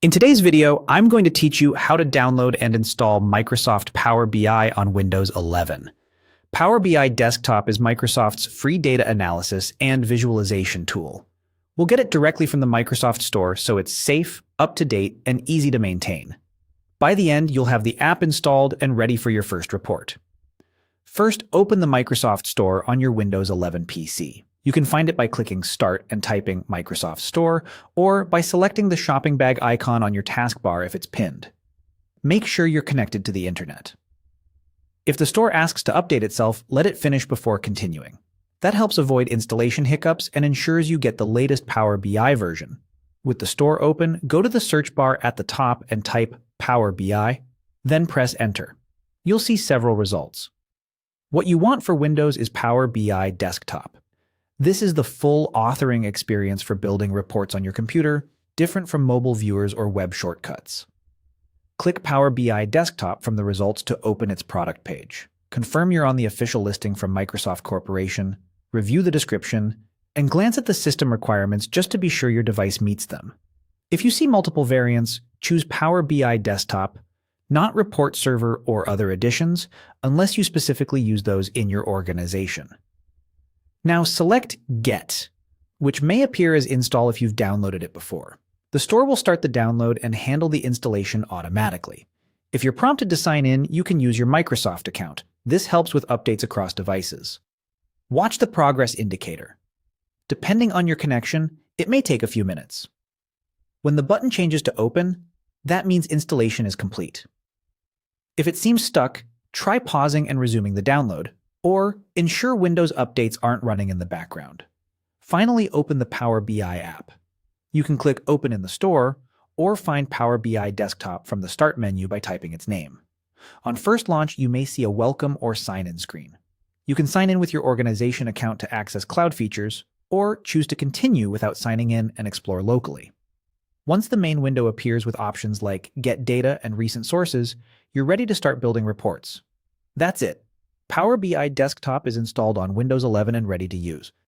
In today's video, I'm going to teach you how to download and install Microsoft Power BI on Windows 11. Power BI Desktop is Microsoft's free data analysis and visualization tool. We'll get it directly from the Microsoft Store, so it's safe, up-to-date, and easy to maintain. By the end, you'll have the app installed and ready for your first report. First, open the Microsoft Store on your Windows 11 PC. You can find it by clicking Start and typing Microsoft Store, or by selecting the shopping bag icon on your taskbar if it's pinned. Make sure you're connected to the internet. If the store asks to update itself, let it finish before continuing. That helps avoid installation hiccups and ensures you get the latest Power BI version. With the store open, go to the search bar at the top and type Power BI, then press Enter. You'll see several results. What you want for Windows is Power BI Desktop. This is the full authoring experience for building reports on your computer, different from mobile viewers or web shortcuts. Click Power BI Desktop from the results to open its product page. Confirm you're on the official listing from Microsoft Corporation, review the description, and glance at the system requirements just to be sure your device meets them. If you see multiple variants, choose Power BI Desktop, not Report Server or other additions, unless you specifically use those in your organization. Now select Get, which may appear as Install if you've downloaded it before. The store will start the download and handle the installation automatically. If you're prompted to sign in, you can use your Microsoft account. This helps with updates across devices. Watch the progress indicator. Depending on your connection, it may take a few minutes. When the button changes to Open, that means installation is complete. If it seems stuck, try pausing and resuming the download, or ensure Windows updates aren't running in the background. Finally, open the Power BI app. You can click Open in the store, or find Power BI Desktop from the Start menu by typing its name. On first launch, you may see a Welcome or Sign-in screen. You can sign in with your organization account to access cloud features, or choose to continue without signing in and explore locally. Once the main window appears with options like Get Data and Recent Sources, you're ready to start building reports. That's it. Power BI Desktop is installed on Windows 11 and ready to use.